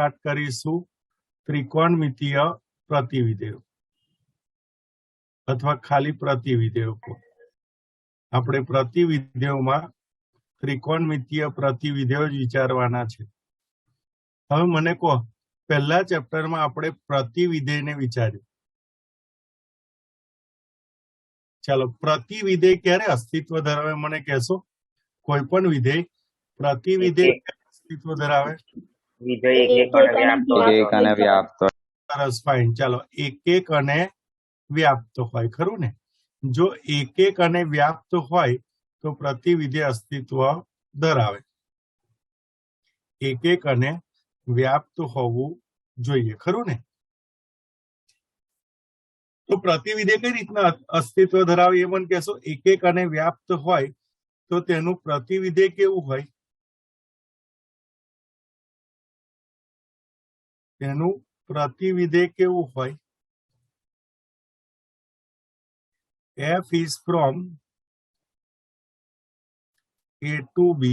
Start કરીશું ત્રિકોણમિતીય પ્રતિવિધેયો અથવા ખાલી પ્રતિવિધેયકો. આપણે પ્રતિવિધેયોમાં ત્રિકોણમિતીય પ્રતિવિધેયો જ વિચારવાના છે. હવે મને કહો, પહેલા ચેપ્ટરમાં આપણે પ્રતિવિધેયને વિચાર્યું. ચાલો, પ્રતિવિધેય ક્યારે અસ્તિત્વ ધરાવે મને કહેશો? કોઈ પણ વિધેય પ્રતિવિધેય અસ્તિત્વ ધરાવે? સરસ, ફાઇન. ચાલો, એક અને વ્યાપ્ત હોય, ખરું ને? જો એક અને વ્યાપ્ત હોય તો પ્રતિવિધેય અસ્તિત્વ ધરાવે. એક અને વ્યાપ્ત હોવું જોઈએ, ખરું ને? તો પ્રતિવિધેય કઈ રીતના અસ્તિત્વ ધરાવે એ મને કહેશો? એક અને વ્યાપ્ત હોય તો તેનું પ્રતિવિધેય કેવું હોય? તેનું પ્રતિવિધેય કેવું હોય? f is from a to b.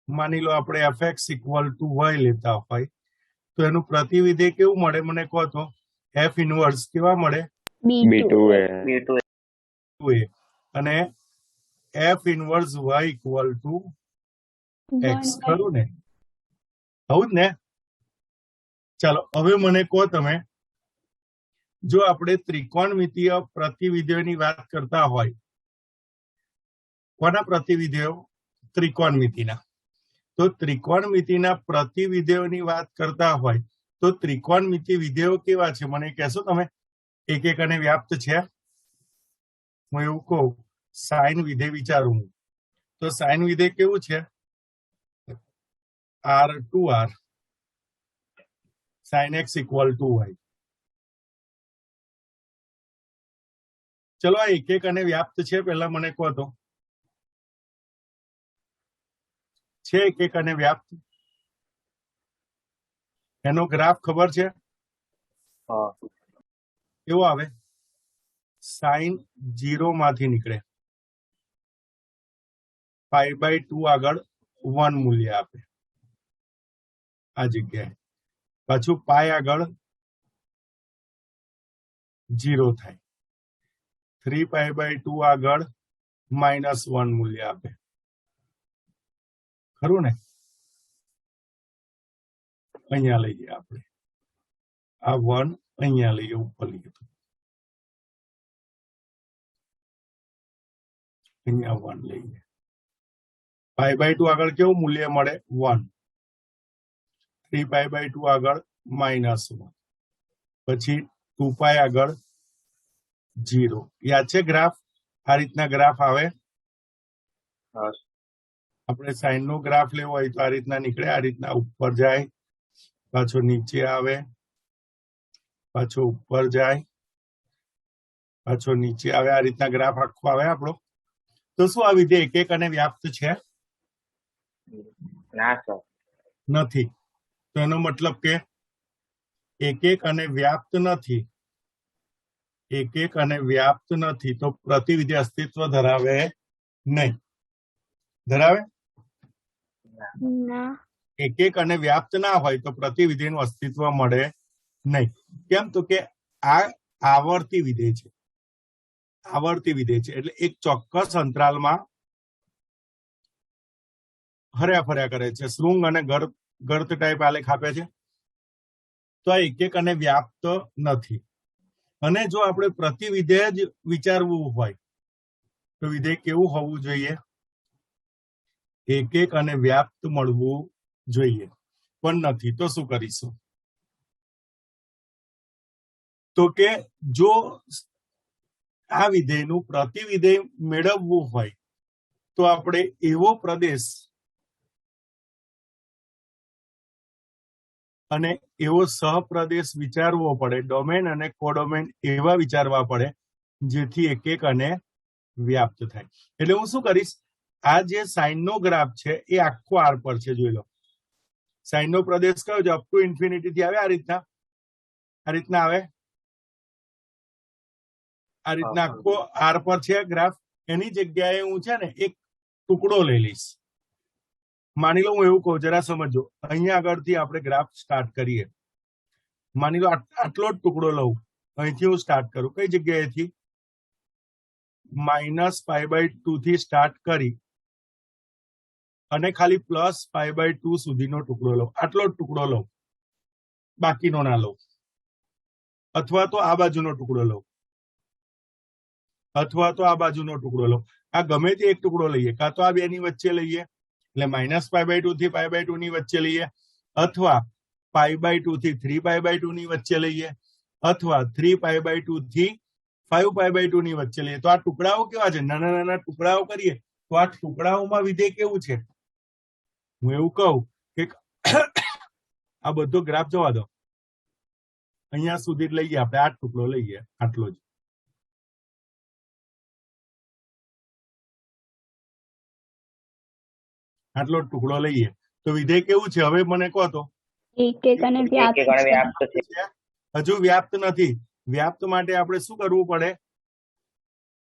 માની લો આપણે fx equal to y લેતા હોય તો એનું પ્રતિવિધેય કેવું મળે મને કહો તો? f ઇન્વર્સ કેવા મળે? b2a. અને f inverse y equal to x, ખરું ને? આવું જ ને? ચાલો, હવે મને કહો તમે, જો આપણે ત્રિકોણમિતીય પ્રતિવિધેયોની વાત કરતા હોય, કોના પ્રતિવિધેયો? ત્રિકોણમિતિના. તો ત્રિકોણમિતિના પ્રતિવિધેયોની વાત કરતા હોય તો ત્રિકોણમિતિ વિધેયો કેવા છે મને કહેશો તમે? એક અને વ્યાપ્ત છે. હું એવું કહું, સાઇન વિધેય વિચારું તો સાઇન વિધેય કેવું છે? r2r sin x equal to y. ચલો, આ એક અને વ્યાપ્ત છે, પહેલા મને કહો તો. છે એક અને વ્યાપ્ત? એનો ગ્રાફ ખબર છે? કેવો આવે? સાઇન 0 માંથી નીકળે, π/2 આગળ 1 મૂલ્ય આપે આ જગ્યાએ, પાછું પાય આગળ 0 થાય, 3π/2 આગળ -1 મૂલ્ય આપે, ખરું ને? અહીંયા લઈએ આપણે, આ 1 અહીંયા લઈએ, ઉપર લઈએ તો અહીંયા 1 લઈએ. π/2 આગળ કેવું મૂલ્ય મળે? 1. 3π/2 આગળ -1, પછી 2π આગળ 0. યાદ છે ગ્રાફ? આ રીતના ગ્રાફ આવે. આપણે સાઈન નો ગ્રાફ લેવો હોય તો આ રીતના નીકળે, આ રીતના ઉપર જાય, પાછો નીચે આવે, પાછો ઉપર જાય, પાછો નીચે આવે, આ રીતના ગ્રાફ આખો આવે આપણો. તો શું આ વિધેય એક અને વ્યાપ્ત છે? નથી. તો એનો મતલબ કે એક અને વ્યાપ્ત નથી. એક અને વ્યાપ્ત નથી તો પ્રતિવિધેય અસ્તિત્વ ધરાવે નહીં. ધરાવે? એક અને વ્યાપ્ત ના હોય તો પ્રતિવિધેયનું અસ્તિત્વ મળે નહીં. કેમ? તો કે આ આવર્તી વિધેય છે. આવર્તી વિધેય છે એટલે એક ચોક્કસ અંતરાલમાં હર્યા ફર્યા કરે છે. શૃંગ અને ગર્ત ટાઈપ આલેખ આપે છે. તો આ એક અને વ્યાપ્ત નથી. અને જો આપણે પ્રતિવિધેય જ વિચારવું હોય તો વિધેય કેવું હોવું જોઈએ? એક અને વ્યાપ્ત મળવું જોઈએ, પણ નથી. તો શું કરીશું? તો કે જો આ વિધેયનું પ્રતિવિધેય મેળવવું હોય તો આપણે એવો પ્રદેશ અને એવો સહપ્રદેશ વિચારવો પડે, ડોમેન અને કોડોમેન એવા વિચારવા પડે જેથી એક અને વ્યાપ્ત થાય. એટલે હું શું કરીશ, આ જે સાઇન નો ગ્રાફ છે એ આખો આર પર છે. જોઈ લો, સાઇન નો પ્રદેશ કયો છે? અપ ટુ ઇન્ફિનિટી થી આવે, આ રીતના આવે, આ રીતના આખો આર પર છે ગ્રાફ. એની જગ્યાએ હું છે ને એક ટુકડો લઈ લઈશ, માની લો હું એવું કહું, જરા સમજો, અહીંયા આગળથી આપણે ગ્રાફ સ્ટાર્ટ કરીએ. માની લો આટલો જ ટુકડો લઉં, અહીંથી હું સ્ટાર્ટ કરું. કઈ જગ્યાએથી? -π/2 થી સ્ટાર્ટ કરી અને ખાલી +π/2 સુધીનો ટુકડો લઉં. આટલો જ ટુકડો લઉં, બાકીનો ના લઉં. અથવા તો આ બાજુનો ટુકડો લઉં, અથવા તો આ બાજુનો ટુકડો લઉં. આ ગમે તે એક ટુકડો લઈએ, કાં તો આ બે ની વચ્ચે લઈએ, એટલે -π/2 થી π/2 ની વચ્ચે લઈએ, અથવા π/2 થી 3π/2 ની વચ્ચે લઈએ, અથવા 3π/2 થી 5π/2 ની વચ્ચે લઈએ. તો આ ટુકડાઓ કેવા છે? નાના નાના ટુકડાઓ કરીએ તો આ ટુકડાઓમાં વિધેય કેવું છે? હું એવું કહું કે આ બધો ગ્રાફ જવા દો, અહીંયા સુધી લઈએ આપણે, આ ટુકડો લઈએ, આટલો જ. આટલો ટુકડો લઈએ તો વિધેય કેવું છે? હવે મને કહો તો. એક અને વ્યાપ્ત છે. હજુ વ્યાપ્ત નથી. વ્યાપ્ત માટે આપણે શું કરવું પડે?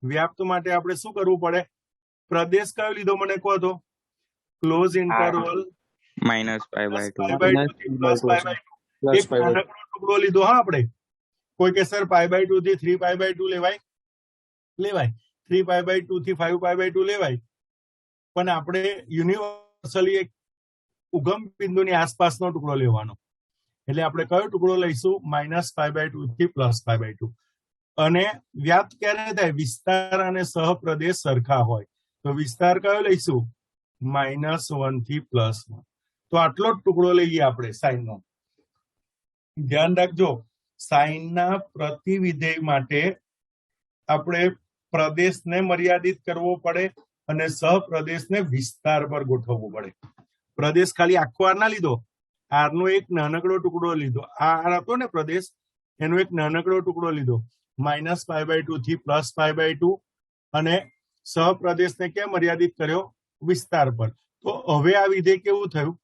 વ્યાપ્ત માટે આપણે શું કરવું પડે? પ્રદેશ કયો લીધો મને કહો તો? ક્લોઝ ઇન્ટરવલ -π/2 થી +π/2. એક નાનકડો ટુકડો લીધો. હા, આપણે કોઈ કે સર π/2 થી 3π/2 લેવાય, લેવાય. 3π/2 થી 5π/2 લેવાય. પણ આપણે યુનિવર્સલી એક ઉગમ બિંદુની આસપાસનો ટુકડો લેવાનો. એટલે આપણે કયો ટુકડો લઈશું? -π/2 થી +π/2. અને વ્યાપ્ત ક્યારે થાય? વિસ્તાર અને સહપ્રદેશ સરખા હોય. તો વિસ્તાર કયો લઈશું? -1 થી +1. તો આટલો જ ટુકડો લઈએ આપણે સાઈનનો. ધ્યાન રાખજો, સાઈનના પ્રતિવિધેય માટે આપણે પ્રદેશને મર્યાદિત કરવો પડે અને સહપ્રદેશને વિસ્તાર પર ગોઠવવો પડે. પ્રદેશ ખાલી આખો આર ના લીધો, આરનો એક નાનકડો ટુકડો લીધો. આર હતો ને પ્રદેશ, એનો એક નાનકડો ટુકડો લીધો, -π/2 થી +π/2, અને સહપ્રદેશને ક્યાં મર્યાદિત કર્યો? વિસ્તાર પર. તો હવે આ વિધેય કેવું થયું?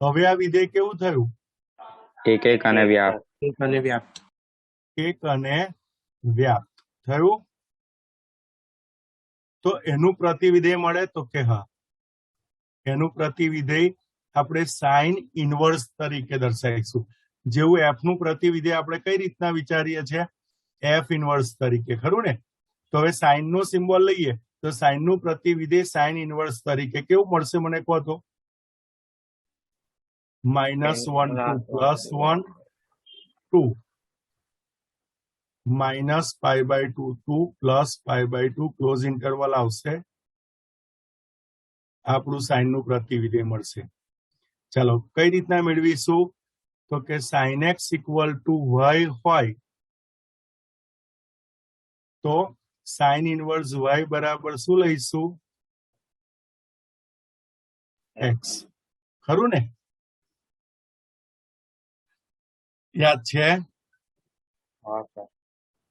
હવે આ વિધેય કેવું થયું? એક અને વ્યાપ્ત. એક અને વ્યાપ્ત થયું. તો એનું પ્રતિવિધેય મળે તો કે હા, એનું પ્રતિવિધેય આપણે સાઇન ઇનવર્સ તરીકે દર્શાવીશું. જેવું એફ નું પ્રતિવિધેય આપણે કઈ રીતના વિચારીએ છીએ? એફ ઇનવર્સ તરીકે, ખરું ને? તો હવે સાઇન નો સિમ્બોલ લઈએ તો સાઇન નું પ્રતિવિધેય સાઇન ઇનવર્સ તરીકે કેવું મળશે મને કહો તો? -1 to +1 2, -π/2 to +π/2, ક્લોઝ ઇન્ટરવલ આવશે, આપણું સાઇન નું પ્રતિવિધેય મળશે. ચાલો, કઈ રીતના મેળવીશું? તો કે sin x = y હોય તો સાઇન ઇનવર્સ y બરાબર શું લઈશું? x. ખરું ને? યાદ છે?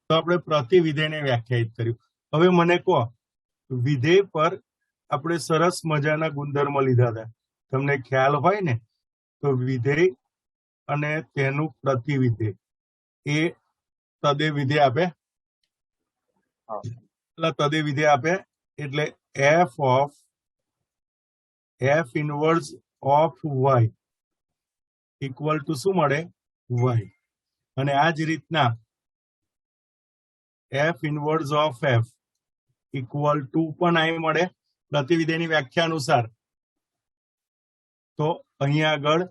તો આપણે પ્રતિવિધેયને વ્યાખ્યાયિત કર્યું. હવે મને કહો, વિધેય પર આપણે સરસ મજાના ગુણધર્મો લીધા હતા. તમને ખ્યાલ હોય ને, તો વિધેય અને તેનું પ્રતિવિધેય એ તદે વિધેય આપે. તદે વિધેય આપે એટલે f inverse of y equal to શું મળે? y. અને આ જ રીતના f inverse of f equal to પણ અહીં મળે પ્રતિવિધેયની વ્યાખ્યા અનુસાર. તો અહીંયા આગળ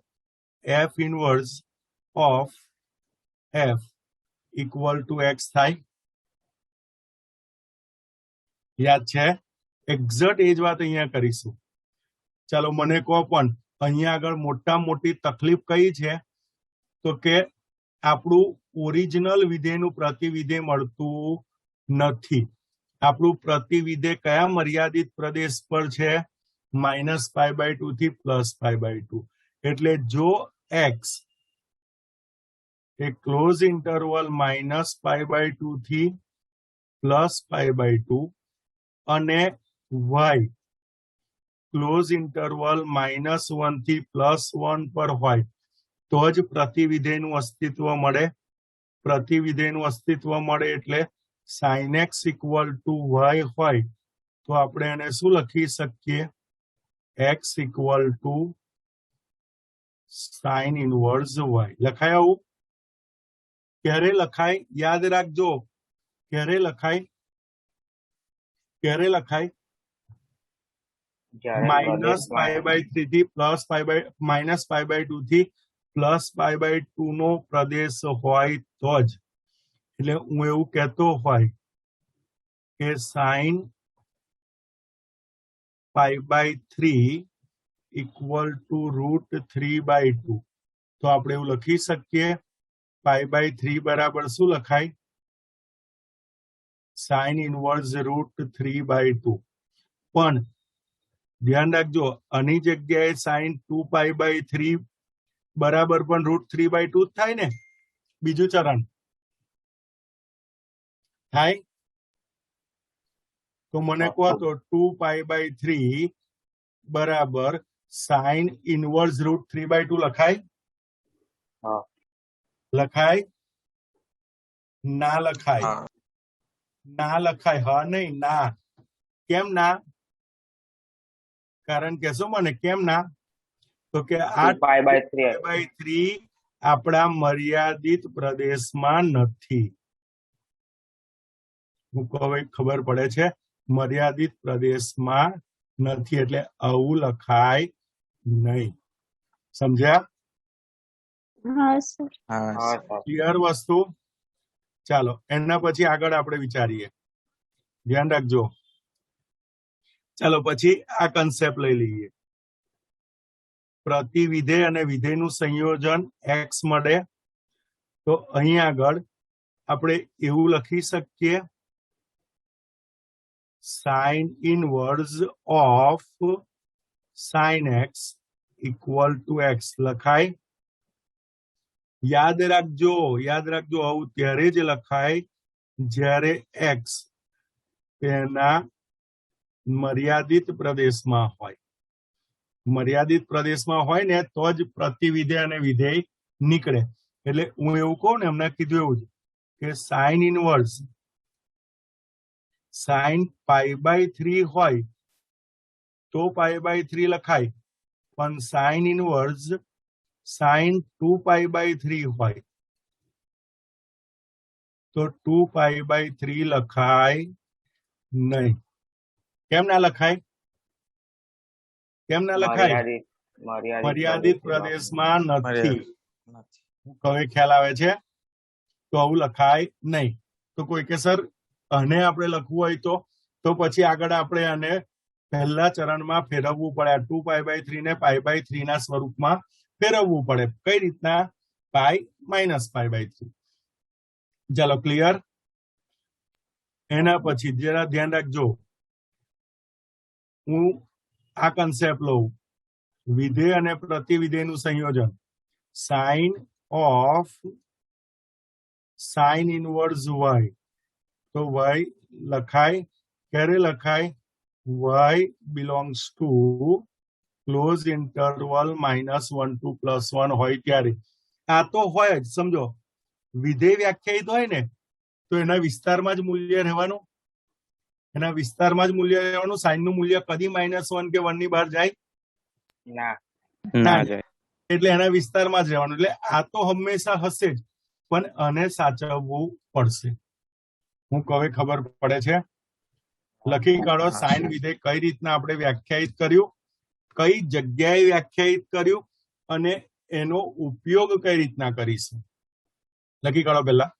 f inverse of f equal to x થાય. યાદ છે? એક્ઝેક્ટ એ જ વાત અહીંયા કરીશું. ચાલો, મને કહો પણ અહીંયા આગળ મોટા મોટી તકલીફ કઈ છે? તો કે આપણું ઓરિજિનલ વિધેયનું પ્રતિવિધેય મળતું નથી. આપણું પ્રતિવિધેય કયા મર્યાદિત પ્રદેશ પર છે? -π/2 થી +π/2. એટલે જો x એ ક્લોઝ ઇન્ટરવલ -π/2 થી +π/2 અને y ક્લોઝ ઇન્ટરવલ -1 થી +1 પર હોય તો જ પ્રતિવિધેયનું અસ્તિત્વ મળે. પ્રતિવિધેયનું અસ્તિત્વ મળે એટલે sin x = y હોય તો આપણે એને શું લખી શકીએ? x equal to sign inverse y લખાય આવું? ક્યારે લખાય યાદ રાખજો, ક્યારે લખાય? ક્યારે લખાય? -π/3 થી +π/2 થી +π/2 નો પ્રદેશ હોય તો જ. એટલે હું એવું કહેતો હોય કે sin π/3 ઇક્વલ ટુ √3/2, તો આપણે એવું લખી શકીએ π/3 બરાબર શું લખાય? sin inverse √3/2. પણ ધ્યાન રાખજો, આની જગ્યાએ sin 2π/3 બરાબર પણ √3/2 જ થાય ને, બીજું ચરણ થાય. તો મને કહો તો 2π/3 બરાબર sin ઇનવર્સ √3/2 લખાય? લખાય? ના લખાય? ના લખાય. હા નહીં, ના. કેમ ના? કારણ કહેશો મને કેમ ના? તો કે આ π/3 આપણા મર્યાદિત પ્રદેશમાં નથી. હવે ખબર પડે છે, મર્યાદિત પ્રદેશમાં નથી, એટલે આવું લખાય નહીં. સમજ્યા? હા સર. ક્લિયર વસ્તુ? ચાલો એના પછી આગળ આપણે વિચારીએ. ધ્યાન રાખજો. ચાલો પછી આ કન્સેપ્ટ લઈ લઈએ. પ્રતિવિધેય અને વિધેયનું સંયોજન x મળે તો અહીં આગળ આપણે એવું લખી શકીએ sin inverse of sin x equal to x લખાય? યાદ રાખજો, યાદ રાખજો, આવું ત્યારે જ લખાય જ્યારે x તેના મર્યાદિત પ્રદેશમાં હોય. મર્યાદિત પ્રદેશમાં હોય ને તો જ પ્રતિવિધેય અને વિધેય નીકળે. એટલે હું એવું કહું ને, એમને કીધું એવું જ કે sin ઇનવર્સ sin π/3 હોય તો π/3 લખાય, પણ sin ઇનવર્સ sin 2π/3 હોય તો 2π/3 લખાય નહીં. કેમ ના લખાય? કેમ ના લખાય? મર્યાદિત પ્રદેશમાં નથી. હવે ખ્યાલ આવે છે? તો આવું લખાય નહીં. તો કોઈ કે સર આને આપણે લખવું હોય તો પછી આગળ આપણે આને પહેલા ચરણમાં ફેરવવું પડે. 2π/3 ને π/3 ના સ્વરૂપમાં ફેરવવું પડે. કઈ રીતના? π - π/3. ચાલો ક્લિયર? એના પછી જરા ધ્યાન રાખજો, હું આ કન્સેપ્ટ લઉં, વિધેય અને પ્રતિવિધેયનું સંયોજન. Sine of sine inverse y, તો y લખાય? ક્યારે લખાય? y belongs to close interval -1 to +1 હોય ત્યારે. આ તો હોય જ, સમજો. વિધેય વ્યાખ્યાયિત હોય ને તો એના વિસ્તારમાં જ મૂલ્ય રહેવાનું. એના વિસ્તારમાં જ મૂલ્ય રહેવાનું. સાઇન નું મૂલ્ય કદી -1 કે 1 ની બહાર જાય? ના જાય. એટલે એના વિસ્તારમાં જ રહેવાનું. એટલે આ તો હંમેશા હશે જ, પણ આને સાચવવું પડશે. હું હવે ખબર પડે છે? લખી કાઢો સાઇન વિધેય કઈ રીતના આપણે વ્યાખ્યાયિત કર્યું, કઈ જગ્યાએ વ્યાખ્યાયિત કર્યું, અને એનો ઉપયોગ કઈ રીતના કરીશું. લખી કાઢો પહેલા.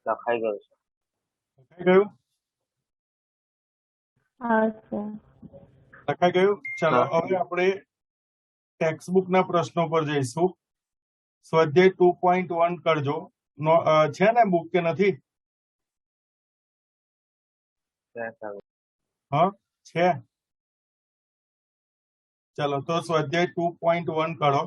લખાઈ ગયું છે. લખાઈ ગયું? હા સર. લખાઈ ગયું? ચાલો હા. હવે આપણે ટેક્સ્ટ બુક ના પ્રશ્નો પર જઈશું. સ્વાધ્યાય 2.1 કરજો. છે ને બુક કે નથી? હા છે. ચાલો તો સ્વાધ્યાય 2.1 કરો.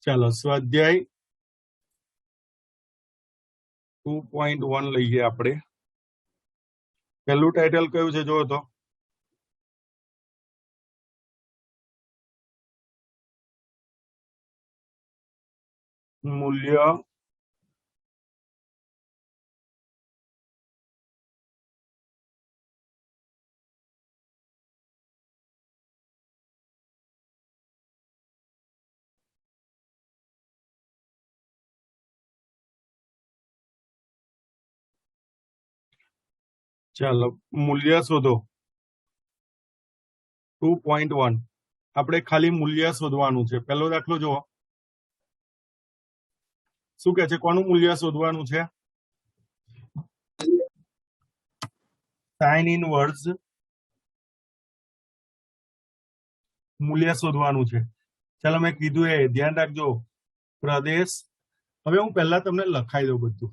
ચાલો સ્વાધ્યાય 2.1 લઈએ આપણે. પહેલું ટાઇટલ કયું છે જો તો? મૂલ્ય ચાલો મૂલ્ય શોધો. 2.1 આપણે ખાલી મૂલ્ય શોધવાનું છે. પહેલો દાખલો જુઓ. શું કે છે? કોનું મૂલ્ય શોધવાનું છે? સાઇન ઇનવર્સ મૂલ્ય શોધવાનું છે. ચાલો મેં કીધું એ ધ્યાન રાખજો. પ્રદેશ. હવે હું પહેલા તમને લખાઈ દઉં બધું.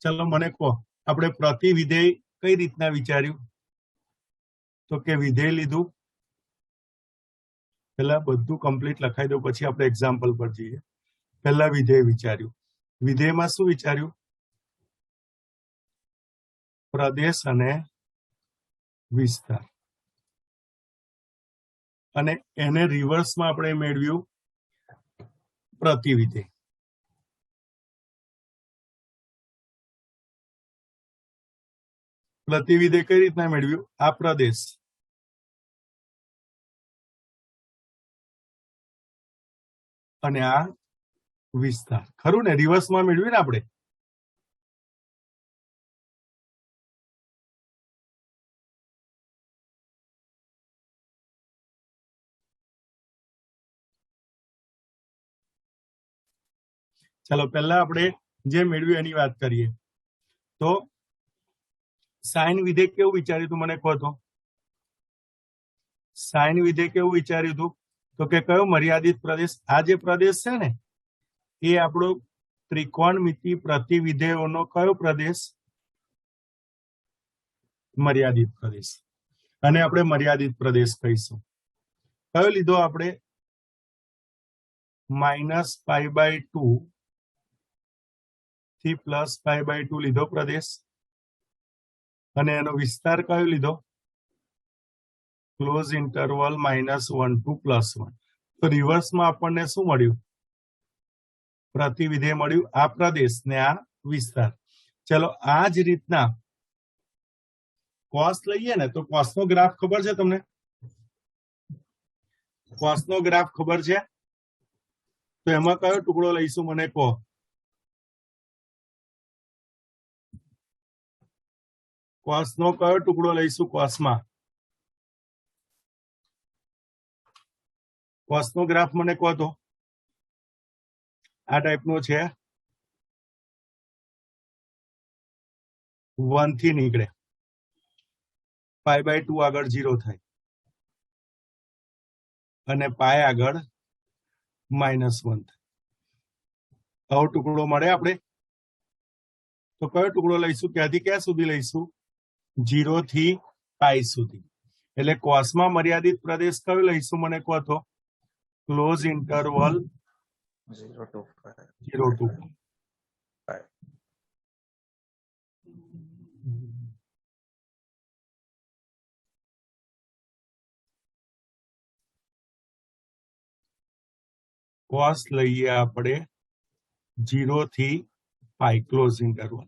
ચાલો મને કહો, આપણે પ્રતિ વિધેય કઈ રીતના વિચાર્યું? તો કે વિધેય લીધું. પહેલા બધું કમ્પ્લીટ લખાઈ દઉં, પછી આપણે એક્ઝામ્પલ પર જઈએ. પહેલા વિધેય વિચાર્યું. વિધેયમાં શું વિચાર્યું? પ્રદેશ અને વિસ્તાર. અને એને રિવર્સમાં આપણે મેળવ્યું પ્રતિવિધેય. પ્રતિવિધેય કઈ રીતના મેળવ્યું? આ પ્રદેશ અને આ વિસ્તાર. ખરું ને? રિવર્સમાં મેળવ્યું ને આપણે. ચાલો પહેલા આપણે જે મેળવ્યું એની વાત કરીએ. તો સાઇન વિધેય કેવું વિચાર્યું હતું મને કહો તો? સાઇન વિધેય કેવું વિચાર્યું હતું? તો કે કયો? મર્યાદિત પ્રદેશ. આ જે પ્રદેશ છે ને એ આપણો ત્રિકોણમિતિ પ્રતિવિધેયોનો કયો પ્રદેશ? મર્યાદિત પ્રદેશ. અને આપણે મર્યાદિત પ્રદેશ કહીશું. કયો લીધો આપણે? -π/2 થી +π/2 લીધો પ્રદેશ. અને એનો વિસ્તાર કયો લીધો? Close interval -1 to +1. તો રિવર્સમાં આપણને શું મળ્યું? પ્રતિવિધેય મળ્યું. આ પ્રદેશ ને આ વિસ્તાર. ચલો આ જ રીતના કોસ લઈએ ને તો કોસનો ગ્રાફ ખબર છે તમને? કોસનો ગ્રાફ ખબર છે? તો એમાં કયો ટુકડો લઈશું મને કહો? કોસનો કયો ટુકડો લઈશું? કોસમાં કોસનો ગ્રાફ મને કહો તો. આ ટાઈપનો છે. 1 થી નીકળે, π/2 આગળ 0 થાય અને π આગળ -1 થાય. આવો ટુકડો મળે આપણે. તો કયો ટુકડો લઈશું? ક્યાંથી ક્યાં સુધી લઈશું? 0 થી π સુધી. એટલે કોસમાં મર્યાદિત પ્રદેશ કયો લઈશું મને કહો તો? Close interval 0 to 5. 0 to 5. Cos લઈએ આપણે 0 થી પાઈ ક્લોઝ ઇન્ટરવલ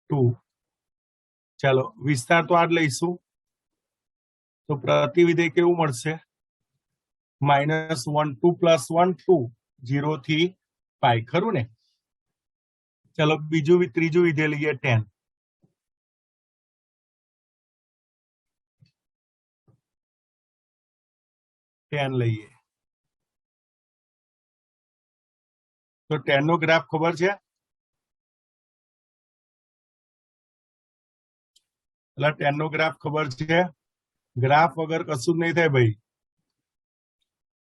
2. ચાલો વિસ્તાર તો આ જ લઈશું, તો પ્રતિવિધેય કેવું મળશે? -1 2 + 1 2 0 થી પાઈ, ખરું ને? ચાલો ત્રીજું વિધેય લઈએ, 10. લઈએ તો 10 નો ગ્રાફ ખબર છે? એટલે 10 નો ગ્રાફ ખબર છે? ગ્રાફ વગર કશું જ નહીં થાય ભાઈ.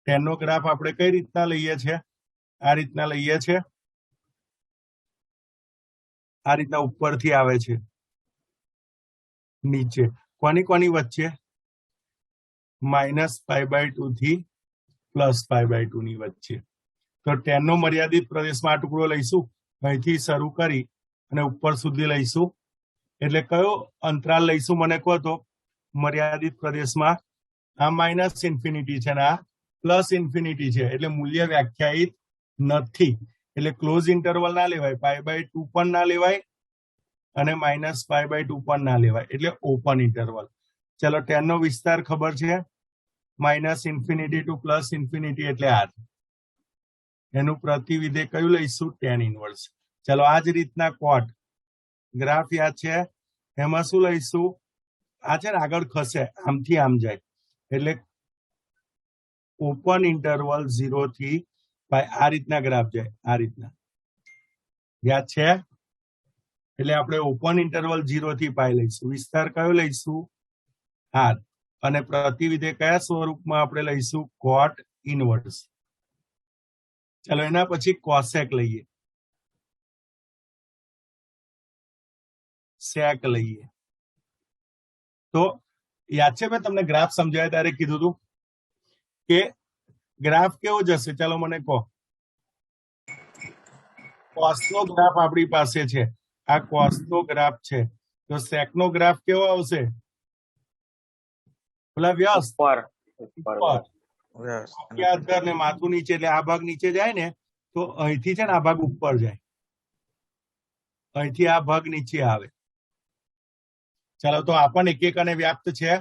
10 નો ગ્રાફ આપણે કઈ રીતના લઈએ છીએ? આ રીતના લઈએ છીએ. આ રીતના ઉપરથી આવે છે નીચે. કોની વચ્ચે? -π/2 થી +π/2 ની વચ્ચે. તો 10 નો મર્યાદિત પ્રદેશમાં આ ટુકડો લઈશું, અહીંથી શરૂ કરી અને ઉપર સુધી લઈશું. એટલે કયો અંતરાલ લઈશું મને કહો તો? મર્યાદિત પ્રદેશમાં આ -∞ છે ને આ +∞ છે, એટલે મૂલ્ય વ્યાખ્યાયિત નથી. એટલે ક્લોઝ ઇન્ટરવલ ના લેવાય, π/2 પણ ના લેવાય અને -π/2 પણ ના લેવાય, એટલે ઓપન ઇન્ટરવલ. ચલો 10 નો વિસ્તાર ખબર છે? -∞ to +∞, એટલે આ. એનું પ્રતિવિધેય કયું લઈશું? tan inverse. ચલો આ જ રીતના કોટ ગ્રાફ યાદ છે? એમાં શું લઈશું? આ છે ને આગળ ખસે, આમથી આમ જાય, એટલે ઓપન ઇન્ટરવલ 0 થી પાઈ. આ રીતના ગ્રાફ જાય, આ રીતના. યાદ છે? એટલે આપણે ઓપન ઇન્ટરવલ 0 થી પાઈ લઈશું. વિસ્તાર કયો લઈશું? r. અને પ્રતિવિધેય કયા સ્વરૂપમાં આપણે લઈશું? કોટ ઇનવર્સ. ચલો એના પછી કોસેક લઈએ, સેક લઈએ. તો યાદ છે મેં તમને ગ્રાફ સમજાવ્યા ત્યારે કીધું હતું કે ગ્રાફ કેવો જશે? ચાલો મને કહો. કોસનો ગ્રાફ આપણી પાસે છે, આ કોસનો ગ્રાફ છે. તો સેકનો ગ્રાફ કેવો આવશે? પેલા વ્યસ્ત ને માથું નીચે, એટલે આ ભાગ નીચે જાય ને, તો અહીંથી છે ને આ ભાગ ઉપર જાય, અહીંથી આ ભાગ નીચે આવે. ચાલો તો આ પણ એક અને વ્યાપ્ત છે,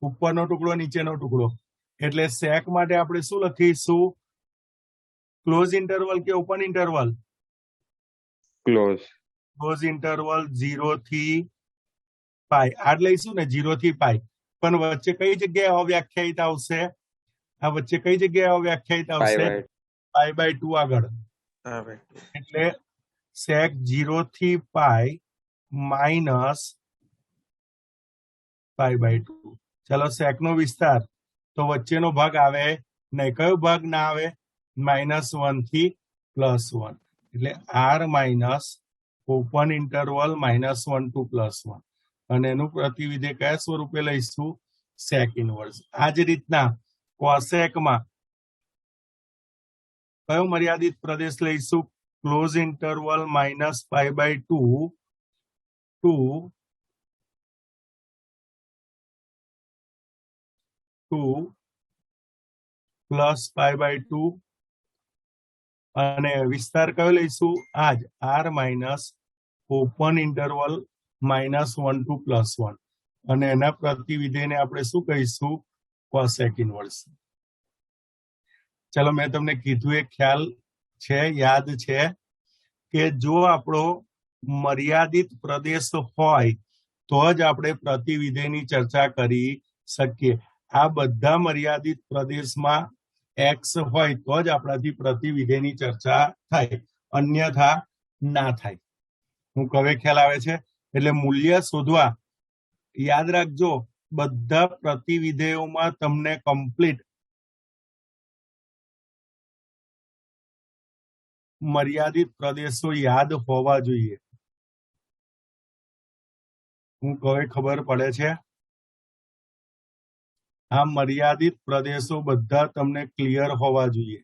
ઉપરનો ટુકડો નીચેનો ટુકડો. એટલે સેક માટે આપણે શું લખીશું? ક્લોઝ ઇન્ટરવલ કે ઓપન ઇન્ટરવલ? ક્લોઝ ઇન્ટરવલ 0 થી પાઈ. આ લઈશું ને 0 થી પાઈ. પણ વચ્ચે કઈ જગ્યાએ અવ્યાખ્યાયિત આવશે? આ વચ્ચે કઈ જગ્યાએ અવ્યાખ્યાયિત આવશે? π/2 આગળ. એટલે સેક 0 થી પાઈ -π/2. ચલો સેક નો વિસ્તાર તો વચ્ચેનો ભાગ આવે નહીં. કયો ભાગ ના આવે? -1 થી +1. એટલે r minus open interval -1 to +1. અને એનું પ્રતિવિધેય કયા સ્વરૂપે લઈશું? Sec inverse. આ જ રીતના કોસેકમાં કયો મર્યાદિત પ્રદેશ લઈશું? Close interval -π/2 to +π/2. અને વિસ્તાર કયો લઈશું? આજ r minus open interval -1 to +1. અને એના પ્રતિવિધેયને આપણે શું કહીશું? Cosec inverse. ચલો મેં તમને કીધું એ ખ્યાલ છે, યાદ છે કે જો આપણો મર્યાદિત પ્રદેશ હોય તો જ આપણે પ્રતિવિધેયની ચર્ચા કરી શકીએ. આ બધા મર્યાદિત પ્રદેશમાં x હોય તો જ આપણાથી પ્રતિવિધેયની ચર્ચા થાય, અન્યથા ના થાય. હું હવે ખ્યાલ આવે છે? એટલે મૂલ્ય શોધવા યાદ રાખજો, બધા પ્રતિવિધેયોમાં તમને કમ્પ્લીટ મર્યાદિત પ્રદેશો યાદ હોવા જોઈએ. હું કહે ખબર પડે છે? આ મર્યાદિત પ્રદેશો બધા તમને ક્લિયર હોવા જોઈએ.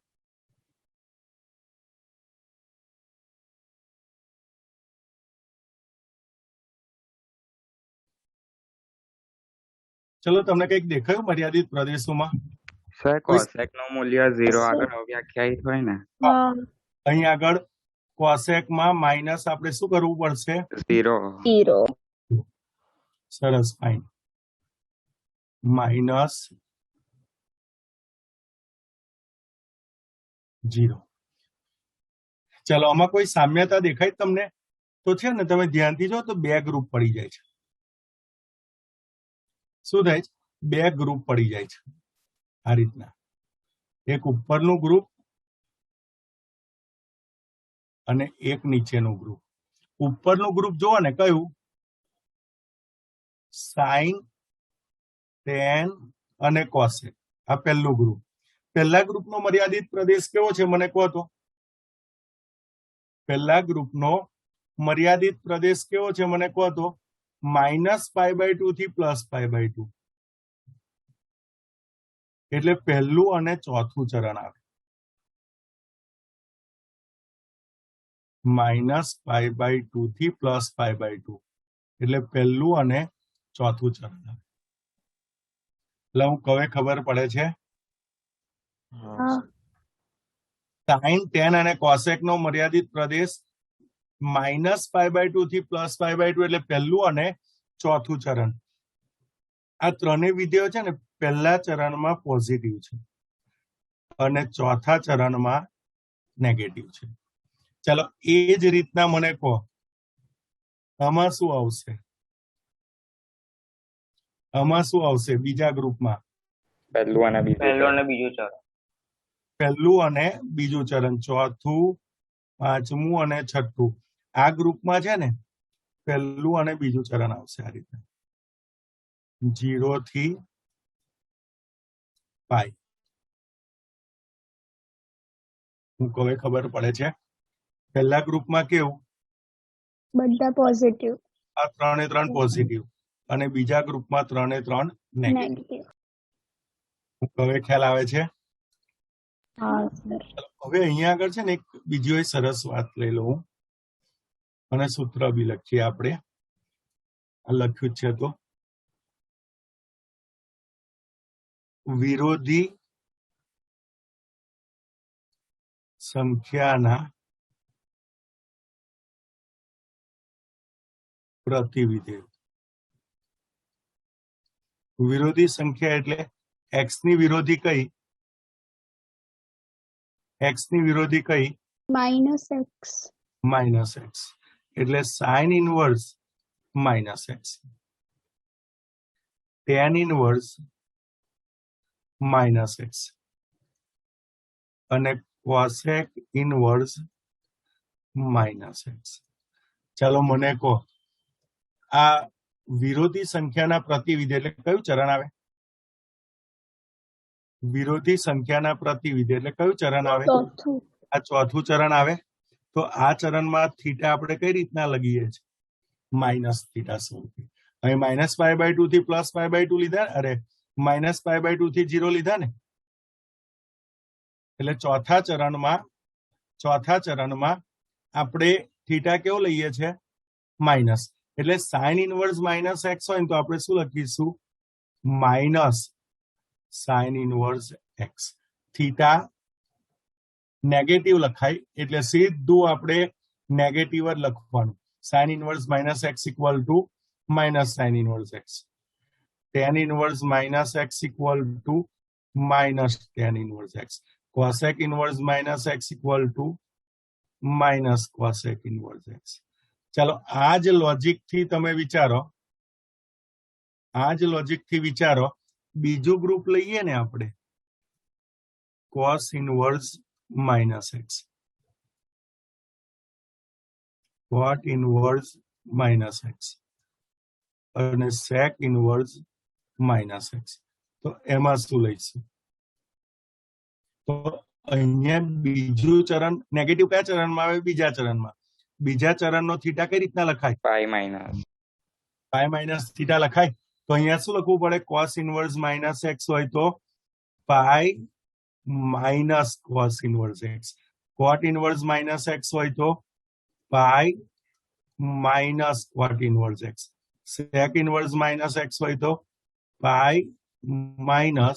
ચલો તમને કઈક દેખાયું મર્યાદિત પ્રદેશોમાં? સર કોઈ કોસેક નું મૂલ્ય 0 આગળ અવ્યાખ્યાયિત હોય ને હા અહીં આગળ કોસેક માં માઇનસ આપણે શું કરવું પડશે? 0 0 સરસ, ફાઇન. માઇનસ 0. ચાલો, આમાં કોઈ સામ્યતા દેખાય તમને? તો છે ને, તમે ધ્યાનથી જો તો બે ગ્રુપ પડી જાય છે. શું થાય છે? બે ગ્રુપ પડી જાય છે આ રીતના. એક ઉપરનું ગ્રુપ અને એક નીચેનું ગ્રુપ. ઉપરનું ગ્રુપ જોવો ને, કયું? સાઇન, ટેન અને કોસેક. આ પહેલું ગ્રુપ. પહેલા ગ્રુપનો મર્યાદિત પ્રદેશ કેવો છે મને કહો તો? પહેલા ગ્રુપનો મર્યાદિત પ્રદેશ કેવો છે મને કહો તો? -π/2 થી +π/2. એટલે પહેલું અને ચોથું ચરણ આવે. -π/2 થી +π/2 એટલે પહેલું અને ચોથું ચરણ આવે. એટલે હું હવે ખબર પડે છે. હા સાઇન, ટેન અને કોસેક નો મર્યાદિત પ્રદેશ -π/2 થી +π/2 એટલે પહેલું અને ચોથું ચરણ. આ ત્રણેય વિધેયો છે ને, પહેલા ચરણમાં પોઝિટિવ છે અને ચોથા ચરણમાં નેગેટિવ છે. ચાલો, એ જ રીતના મને કહો, આમાં શું આવશે? આમાં શું આવશે બીજા ગ્રુપમાં? પહેલું અને બીજું પહેલું અને બીજું ચરણ, ચોથું, પાંચમું અને છઠ્ઠું. આ ગ્રુપમાં છે ને, પહેલું અને બીજું ચરણ આવશે આ રીતે, 0 થી π. હું હવે ખબર પડે છે. પહેલા ગ્રુપમાં કેવું? બધા પોઝિટિવ આ 3 પોઝિટિવ અને બીજા ગ્રુપમાં 3 નેગેટિવ. નેગેટિવ. હવે ખ્યાલ આવે છે? હા સર હવે અહીંયા આગળ છે ને, એક બીજી સરસ વાત લઈ લઉં અને સૂત્ર બી લખીએ આપણે. આ લખ્યું છે તો, વિરોધી સંખ્યાના પ્રતિવિધેય. વિરોધી સંખ્યા એટલે x ની વિરોધી કઈ? x ની વિરોધી કઈ? -x -x. એટલે sine inverse -x, tan inverse -x અને કોસેક ઇનવર્સ -x. ચાલો મને કહો, આ વિરોધી સંખ્યાના પ્રતિવિધેય એટલે કયું ચરણ આવે? વિરોધી સંખ્યાના પ્રતિવિધેય એટલે કયું ચરણ આવે? ચોથું આ ચોથું ચરણ આવે. તો આ ચરણમાં થીટા આપણે કઈ રીતના લગીએ છીએ? -θ સ્વરૂપે. અહીં -π/2 થી +π/2 લીધા, અરે -π/2 થી 0 લીધા ને. એટલે ચોથા ચરણમાં આપણે થીટા કેવો લઈએ છીએ? માઇનસ. એટલે સાઇન ઇનવર્સ -x હોય ને તો આપણે શું લખીશું? Minus sine inverse x. Theta negative લખાય એટલે સીધું આપણે નેગેટિવ જ લખવાનું. Sine inverse -x equal to minus sine inverse x. tan inverse -x equal to minus tan inverse x. Cosec inverse -x equal to minus cosec inverse x. ચાલો, આ જ logic થી તમે વિચારો, બીજું ગ્રુપ લઈએ ને આપણે, cos inverse -x, cot inverse -x અને sec ઇનવર્સ -x. તો એમાં શું લઈશું? તો અહીંયા બીજું ચરણ નેગેટિવ કયા ચરણમાં આવે? બીજા ચરણમાં. બીજા ચરણનો થીટા કઈ રીતના લખાય? π - θ લખાય. તો અહીંયા શું લખવું પડે? cos ઇનવર્સ -x હોય તો π - cos inverse x. cot inverse -x હોય તો π - cot inverse x. sec inverse -x હોય તો π -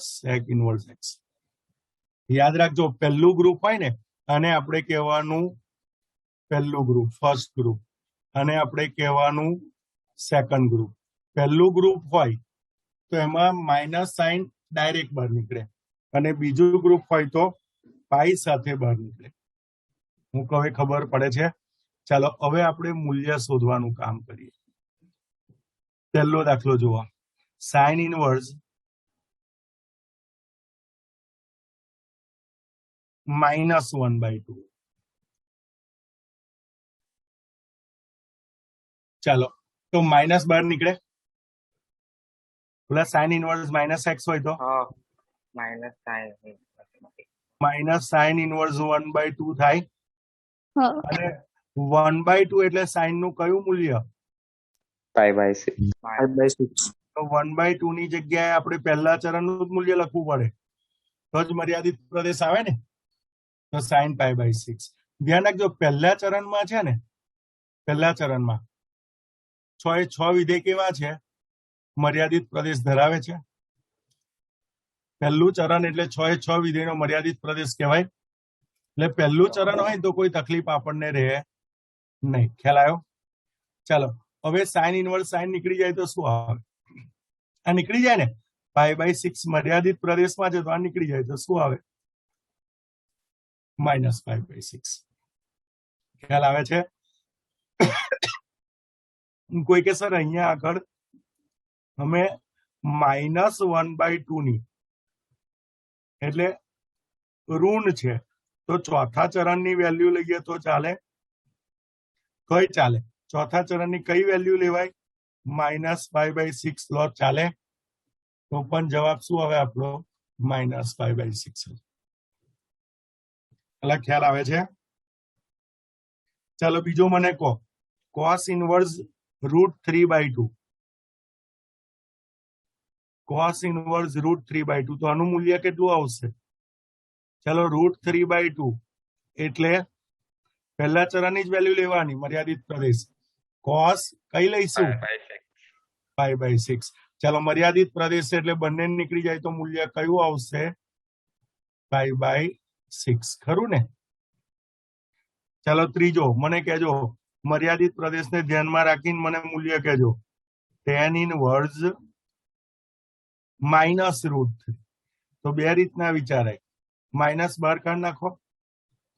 sec ઇનવર્સ x. યાદ રાખજો, પહેલું ગ્રુપ હોય ને અને આપણે કહેવાનું પહેલું ગ્રુપ, ફર્સ્ટ ગ્રુપ, અને આપણે કહેવાનું સેકન્ડ ગ્રુપ. પહેલું ગ્રુપ હોય તો એમાં માઇનસ સાઇન ડાયરેક્ટ બહાર નીકળે, અને બીજું ગ્રુપ હોય તો પાઈ સાથે બહાર નીકળે. હું કહે ખબર પડે છે? ચાલો હવે આપણે મૂલ્ય શોધવાનું કામ કરીએ. પહેલો દાખલો જુઓ, સાઇન ઇનવર્સ -1/2. ચાલો તો માઇનસ બહાર નીકળે, પેલા સાઇન ઇનવર્સ -x હોય તો હા minus sign minus sine inverse 1/2 થાય, હા અને 1/2 એટલે સાઇન નું કયું મૂલ્ય? π/6. 5/6. તો 1/2 ની જગ્યાએ આપણે પહેલા ચરણનું જ મૂલ્ય લખવું પડે, તો જ મર્યાદિત પ્રદેશ આવે ને. તો સાઇન π/6. ધ્યાન રાખજો, પહેલા ચરણમાં છે ને, પહેલા ચરણમાં 6 એ 6 વિધેય કેવા છે? મર્યાદિત પ્રદેશ ધરાવે છે. પહેલું ચરણ એટલે 6 એ 6 વિધેયનો મર્યાદિત પ્રદેશ કહેવાય. એટલે પહેલું ચરણ હોય તો કોઈ તકલીફ આપણને રહે નહીં. ખ્યાલ આવ્યો? ચાલો હવે સાઇન ઇનવર્સ સાઇન નીકળી જાય તો શું આવે? આ નીકળી જાય ને, π/6 મર્યાદિત પ્રદેશમાં છે તો આ નીકળી જાય તો શું આવે? -π/6. ખ્યાલ આવે છે? કોઈ કે સર અહીંયા આગળ અમે -1/2 ની એટલે ઋણ છે, તો ચોથા ચરણની વેલ્યુ લઈએ તો ચાલે? કઈ ચાલે? ચોથા ચરણની કઈ વેલ્યુ લેવાય? -π/6 લો ચાલે? તો પણ જવાબ શું આવે આપણો? -π/6. એટલે ખ્યાલ આવે છે? ચાલો બીજો મને કહો, cos ઇનવર્સ √3/2. cos ઇનવર્સ √3/2 તો આનું મૂલ્ય કેટલું આવશે? ચાલો √3/2 એટલે પહેલા ચરણની જ વેલ્યુ લેવાની, મર્યાદિત પ્રદેશ. cos કઈ લઈશું? π/6. ચાલો મર્યાદિત પ્રદેશ એટલે બંને નીકળી જાય તો મૂલ્ય કયું આવશે? π/6. ખરું ને? ચાલો ત્રીજો મને કહેજો, મર્યાદિત પ્રદેશને ધ્યાનમાં રાખીને મને મૂલ્ય કહેજો. tan inverse -√3. તો બે રીતના વિચારાય, માઇનસ બહાર કાઢી નાખો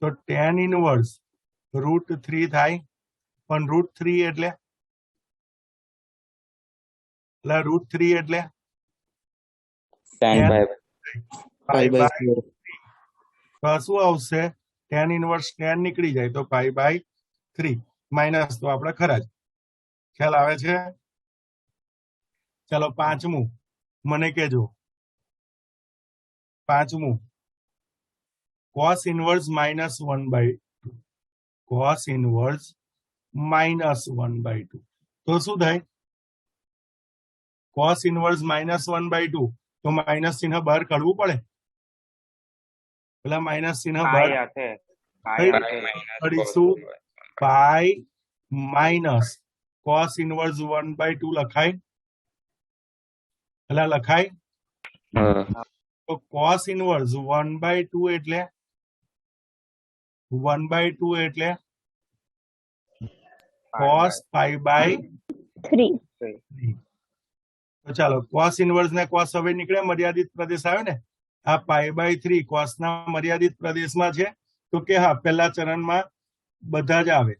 તો tan ઇનવર્સ √3 થાય, પણ √3 એટલે √3 એટલે tan tan π/4. તો શું આવશે? tan ઇનવર્સ tan નીકળી જાય તો π/3. માઇનસ તો આપણે ખરા જ. ખ્યાલ આવે છે? ચાલો પાંચમું મને કહેજો, પાંચમું cos ઇનવર્સ -1/2. cos ઇનવર્સ -1/2 તો શું થાય? cos ઇનવર્સ -1/2 તો માઇનસ ચિહ્ન બહાર કાઢવું પડે. પેલા માઇનસ ચિહ્ન બહાર કાઢીશું. પાઈ માઇનસ cos ઇનવર્સ 1/2 લખાય? પેલા લખાય? તો cos ઇનવર્સ 1/2 એટલે 1/2 એટલે cos π/3. તો ચાલો cos ઇનવર્સ ને cos હવે નીકળે, મર્યાદિત પ્રદેશ આવ્યો ને. આ π/3 cos ના મર્યાદિત પ્રદેશમાં છે, તો કે હા પહેલા ચરણમાં બધા જ આવે.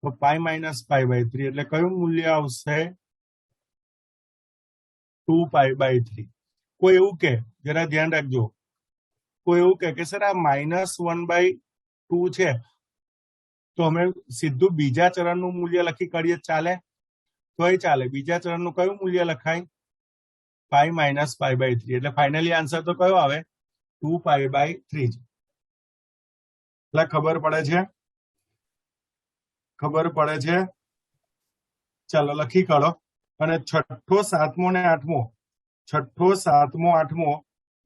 તો π - π/3 એટલે કયું મૂલ્ય આવશે? 2π/3. કોઈ એવું કે, જરા ધ્યાન રાખજો, કોઈ એવું કે સર આ -1/2 છે તો અમે સીધું બીજા ચરણનું મૂલ્ય લખી કાઢીએ, ચાલે? તોય ચાલે. બીજા ચરણનું કયું મૂલ્ય લખાય? π - π/3. એટલે ફાઇનલી આન્સર તો કયો આવે? 2π/3. એટલે ખબર પડે છે? ખબર પડે છે? ચાલો લખી કાઢો. અને છઠ્ઠો, સાતમો ને આઠમો, છઠ્ઠો, સાતમો, આઠમો,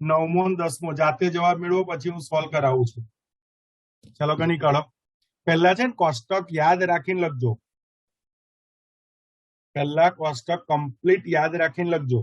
નવમો ને 10મો જાતે જવાબ મેળવો, પછી હું સોલ્વ કરાવું છું. ચાલો ગણી કાઢો. પહેલા છે ને કોષ્ટક યાદ રાખીને લખજો. પહેલા કોષ્ટક કમ્પ્લીટ યાદ રાખીને લખજો.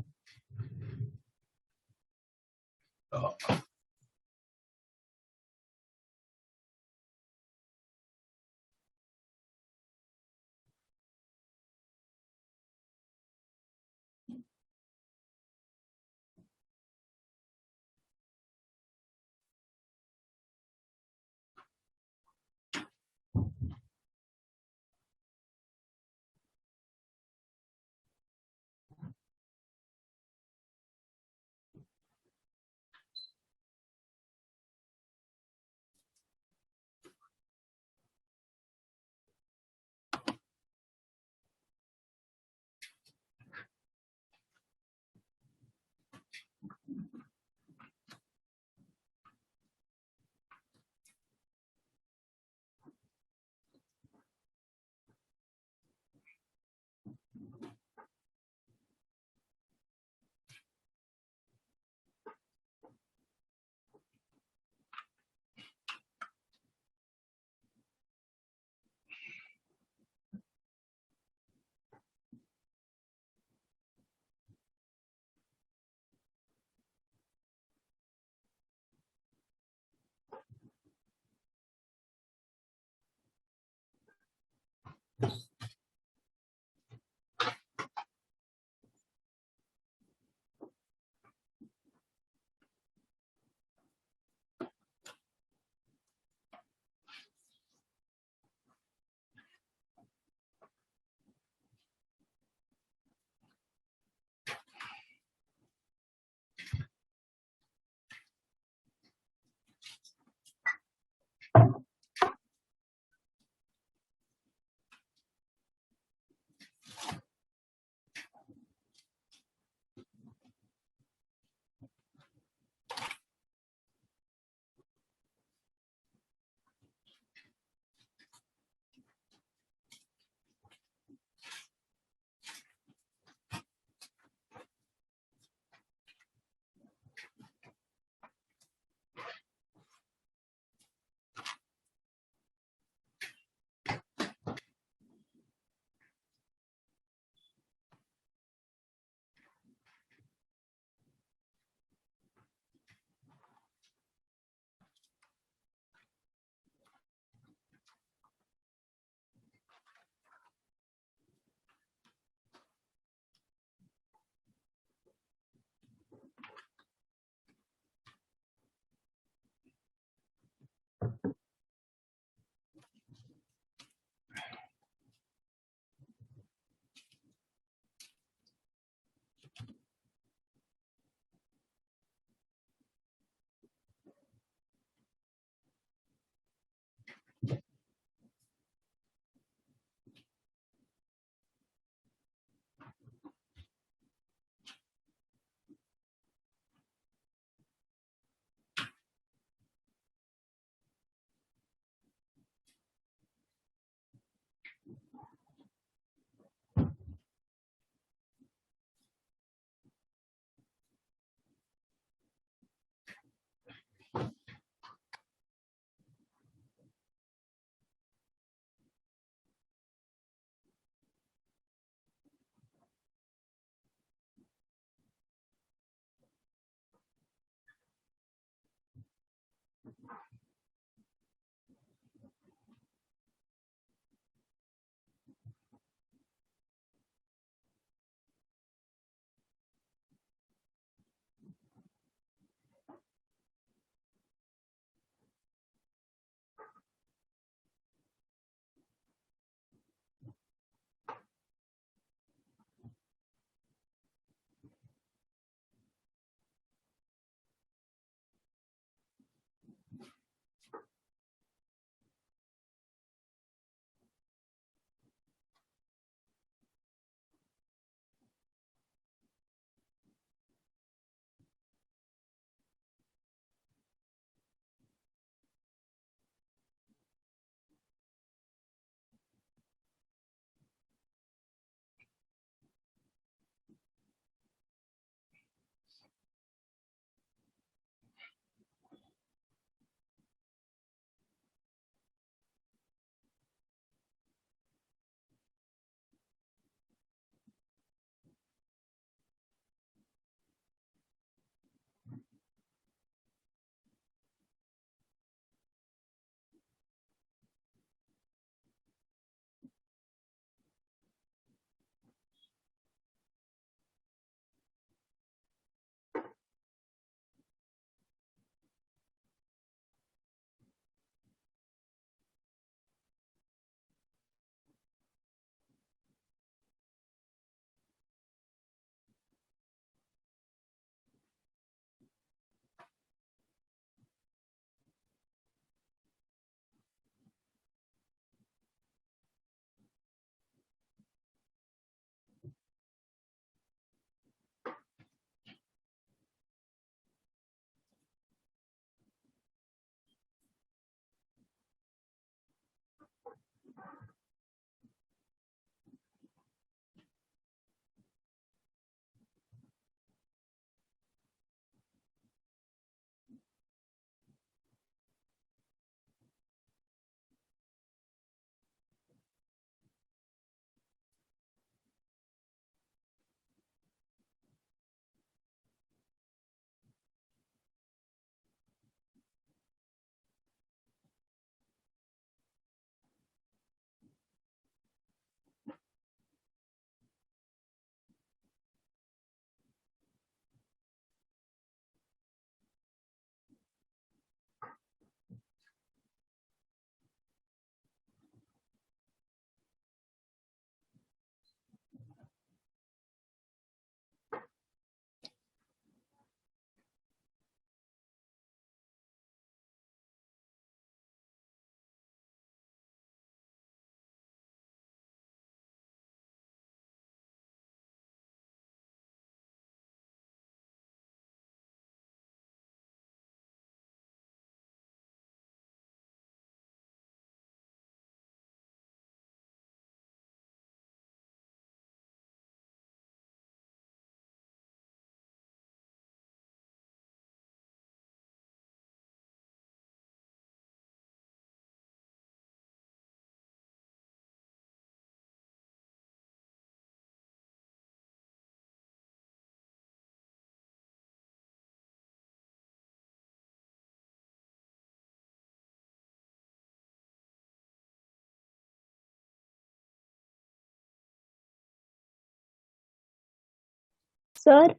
સર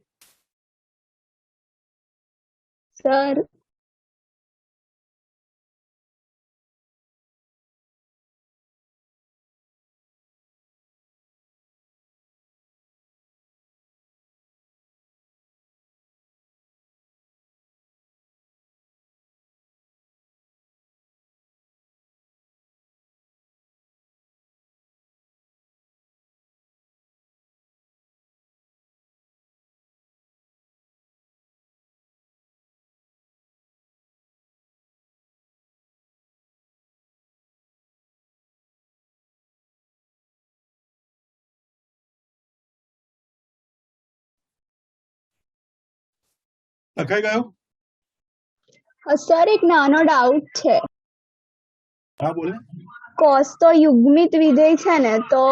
સર લખાઈ ગયું? સર એક નાનો ડાઉટ છે. હા બોલે. કોસ તો યુગ્મિત વિધેય છે ને, તો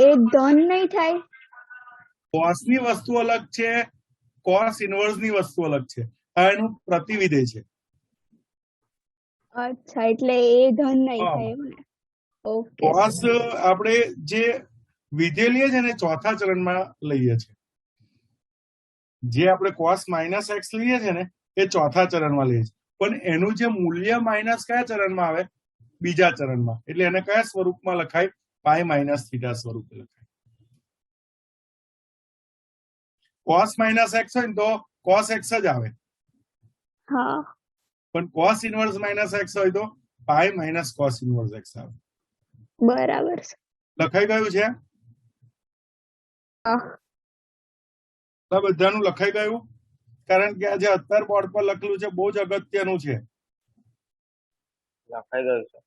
એ ધન નહીં થાય? કોસ ની વસ્તુ અલગ છે, કોસ ઇનવર્સ ની વસ્તુ અલગ છે. આ એનું પ્રતિવિધેય છે. અચ્છા, એટલે એ ધન નહીં હા. થાય એમ ને? ઓકે કોસ આપણે જે વિધેય લઈએ છીએ ને ચોથા ચરણમાં લઈએ છીએ. જે આપણે કોસ માઇનસ એક્સ લઈએ છીએ ને એ ચોથા ચરણમાં લઈએ છીએ, પણ એનું જે મૂલ્ય માઇનસ કયા ચરણમાં આવે? બીજા ચરણમાં. એટલે એને કયા સ્વરૂપમાં લખાય? પાઈ માઇનસ થીટા સ્વરૂપે લખાય. કોસ માઇનસ એક્સ હોય ને તો કોસ એક્સ જ આવે, હા પણ કોસ ઇનવર્સ માઇનસ એક્સ હોય તો pi minus cos inverse x આવે. બરાબર છે. લખાઈ ગયું છે? હા તો બધાનું લખાઈ ગયું? કારણ કે આજે અત્યાર બોર્ડ પર લખેલું છે બહુ જ અગત્યનું છે. લખાઈ ગયું છે.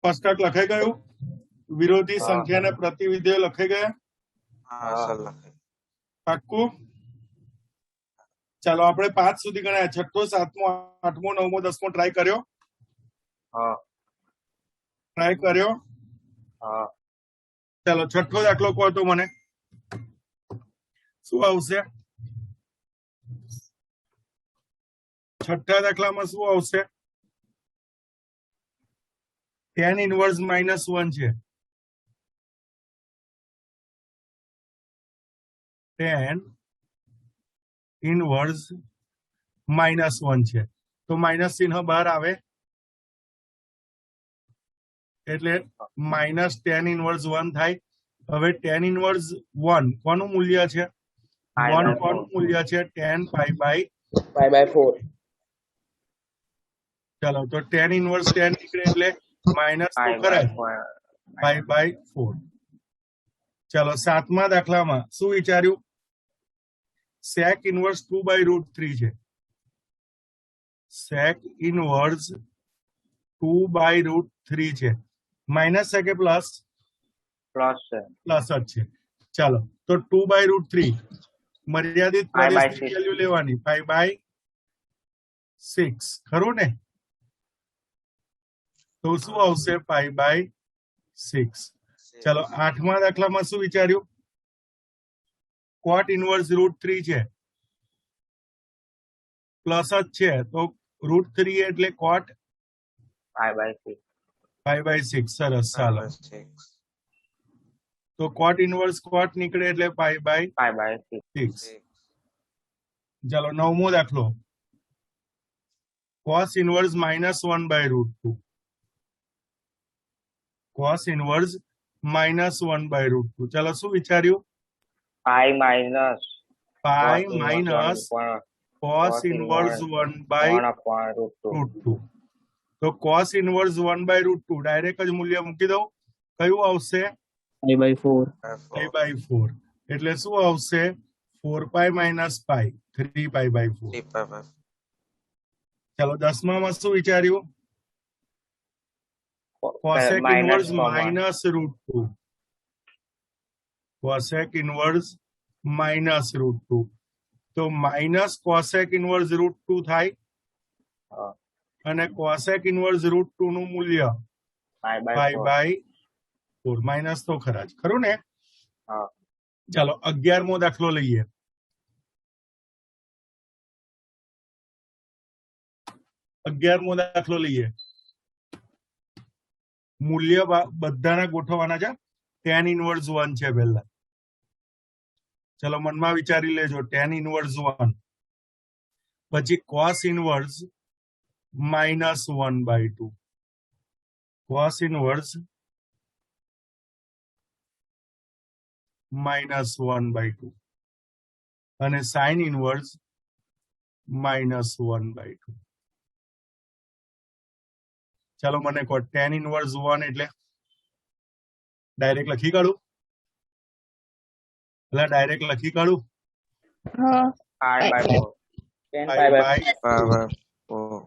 સ્પષ્ટક લખાઈ ગયું? વિરોધી હા. સંખ્યા અને પ્રતિવિધેય લખાઈ ગયા? હા સર લખાય. પાક્કું? ચાલો આપણે 5 સુધી ગણ્યા. 6, 7, 8, 9, 10 ટ્રાય કર્યો? હા ટ્રાય કર્યો? હા ચાલો 6થો દાખલો કહો તો મને શું આવશે? 6થા દાખલામાં શું આવશે? tan ઇનવર્સ -1 છે. tan ઇનવર્સ -1 છે તો માઇનસ ચિહ્ન બહાર આવે એટલે માઇનસ tan ઇનવર્સ 1 થાય. હવે tan ઇનવર્સ 1 કોનું મૂલ્ય છે? 1 કોનું મૂલ્ય છે? tan pi by. Pi/4. ચાલો તો tan ઇનવર્સ tan નીકળે એટલે માઇનસ તો ખરા પાઈ બાય 4. ચાલો 7મા દાખલામાં શું વિચાર્યું? sec ઇનવર્સ 2/√3 છે. sec ઇનવર્સ 2/√3 છે. માઇનસ છે કે પ્લસ? પ્લસ છે. પ્લસ જ છે. ચાલો તો 2/√3 મર્યાદિત પ્રદેશની વેલ્યુ લેવાની π/6 ખરું ને? તો શું આવશે? π/6. ચાલો 8મા દાખલામાં શું વિચાર્યું? cot ઇનવર્સ √3 છે, પ્લસ જ છે તો √3 એટલે cot π/6. π/6. સરસ. ચાલો તો cot ઇનવર્સ cot નીકળે એટલે π/6. π/6. ચાલો 9મો દાખલો cos ઇનવર્સ -1/√2. cos inverse -1/√2. ચાલો શું વિચાર્યું? Pi minus cos inverse 1/√2. તો cos ઇનવર્સ 1/√2 ડાયરેક્ટ જ મૂલ્ય મૂકી દઉં. કયું આવશે? Pi/4. π/4. એટલે શું આવશે? 4π - π 3π/4. ચાલો 10મામાં શું વિચાર્યું? cosec inverse -√2. cosec inverse -√2. તો માઇનસ cosec ઇનવર્સ √2 થાય અને cosec ઇનવર્સ √2 નું મૂલ્ય π/4. માઇનસ તો ખરા જ, ખરું ને? હા. ચાલો 11મો દાખલો લઈએ. 11મો દાખલો લઈએ. મૂલ્ય બધાના ગોઠવવાના છે. tan ઇનવર્સ 1 છે પહેલા. ચલો મનમાં વિચારી લેજો tan ઇનવર્સ 1 પછી cos ઇનવર્સ -1/2 cos ઇનવર્સ -1/2 અને sin ઇનવર્સ -1/2. ચાલો મને કહો tan ઇનવર્સ 1 એટલે ડાયરેક્ટ લખી કાઢું એટલે ડાયરેક્ટ લખી કાઢું હા pi by 4 10 pi pi by by 4.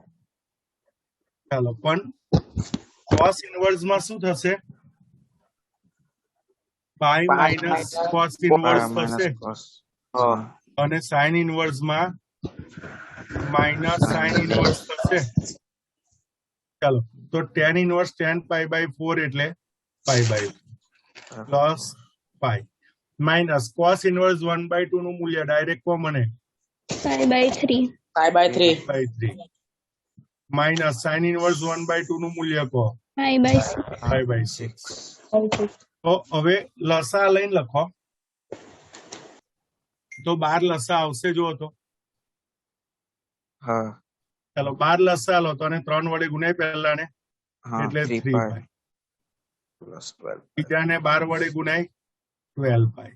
ચાલો પણ cos ઇનવર્સ માં શું થશે pi માઇનસ cos ઇનવર્સ થશે cos. અને sin ઇનવર્સ માં માઇનસ sin ઇનવર્સ થશે ચાલો તો tan inverse tan pi by 4 એટલે pi by plus pi minus cos inverse 1/2 નું મૂલ્ય ડાયરેક્ટ કો મને pi by 3 pi by 3. Minus sin inverse 1/2 નું મૂલ્ય કહો pi by 6 pi by 6 તો હવે લસા લઈને લખો તો 12 લસા આવશે જો તો હા ચાલો 12 લસા લો તો અને 3 વડે ગુણાય પહેલાને હા એટલે 3 3 pi pi plus 12 બીજાને 12 વડે ગુણાય 12 pi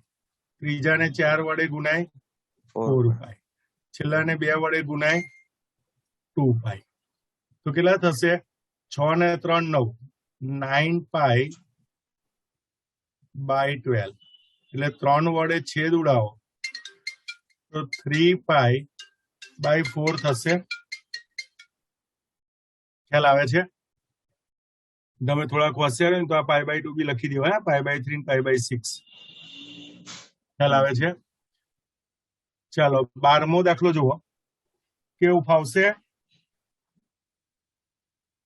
ત્રીજાને 4 વડે ગુણાય 4 pi છેલ્લાને 2 વડે ગુણાય 2 pi તો કેટલા થશે 6 ને 3 9 9 pi by 12 એટલે 3 વડે છેદ ઉડાવો તો 3 pi by 4 થશે ખ્યાલ આવે છે તમે થોડાક હોશિયાર હોય ને તો આ pi by 2 બી લખી દેવાય pi by 3 pi by 6 ખ્યાલ આવે છે ચાલો 12મો દાખલો જુઓ કેવું ફાવશે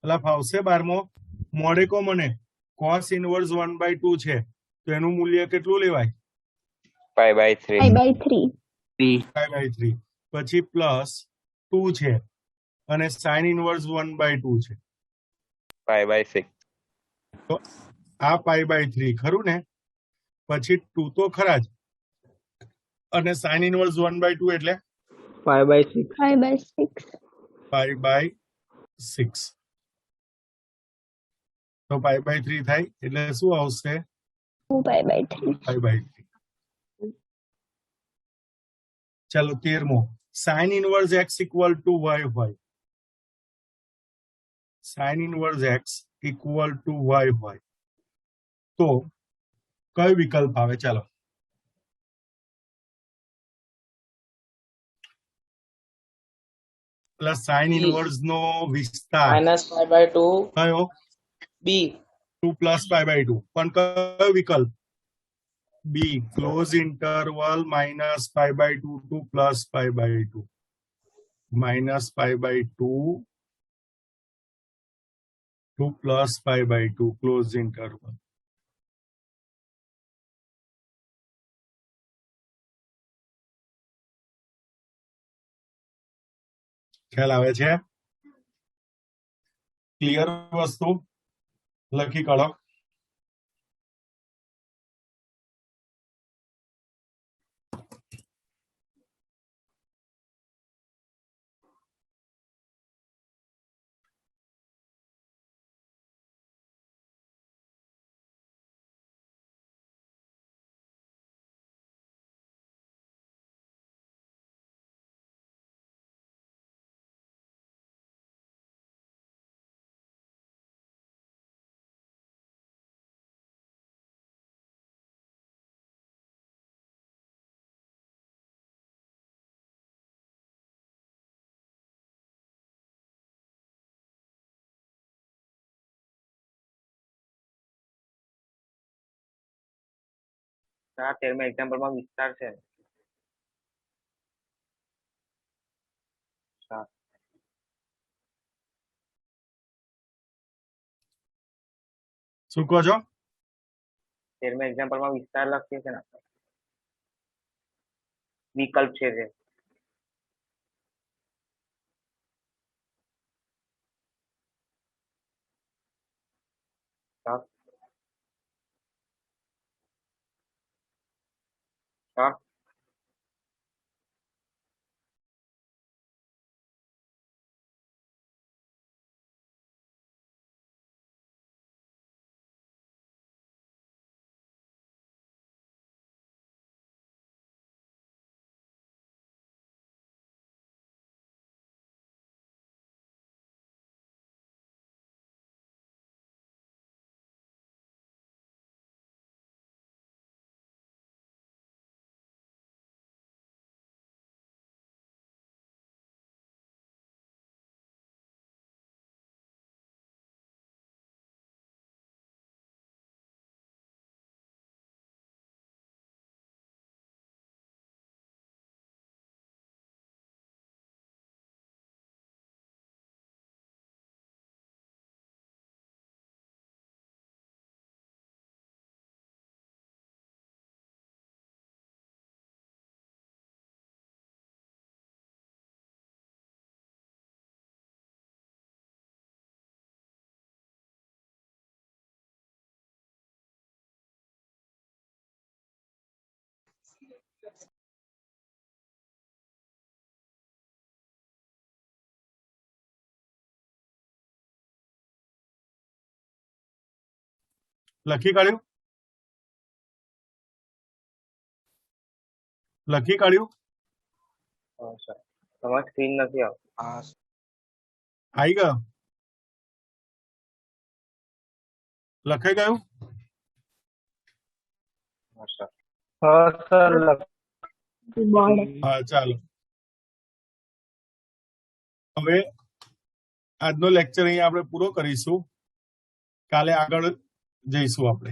એટલે ફાવશે 12મો મોડે કો મને cos ઇનવર્સ 1/2 છે તો એનું મૂલ્ય કેટલું લેવાય pi by 3 pi by 3 pi by 3 પછી પ્લસ 2 છે અને sin ઇનવર્સ 1/2 છે pi by 6 તો આ pi by 3 ખરું ને પછી 2 તો ખરા જ અને sin ઇનવર્સ 1/2 એટલે pi by 6 pi by 6 pi by 6 તો pi by 3 થાય એટલે શું આવશે 2 pi by 3 pi by 3 ચાલો 13મો sin inverse x equal to y હોય sin inverse x equal to y હોય તો કયો વિકલ્પ આવે ચાલો પ્લસ sin ઇનવર્સ નો વિસ્તાર minus pi by 2 કયો b 2 પ્લસ pi by 2 પણ કયો વિકલ્પ B close interval minus pi by 2 to plus pi by 2 minus pi by 2 to plus pi by 2 close interval ખ્યાલ આવે છે ક્લિયર વસ્તુ લખી કાઢો આ 13મા એક્ઝામ્પલ માં વિસ્તાર છે શું કહો છો 13મા એક્ઝામ્પલ માં વિસ્તાર લખીએ છે ને વિકલ્પ છે જે હા લખી કાઢ્યું? લખી કાઢ્યું? હા સર, તમારી સ્ક્રીન નથી આવતી. હા આવી ગયો? લખાઈ ગયું? હા સર. બોર્ડ હા, ચાલો. હવે આજનો લેક્ચર અહીંયા આપણે પૂરો કરીશું. કાલે આગળ જઈશું આપણે.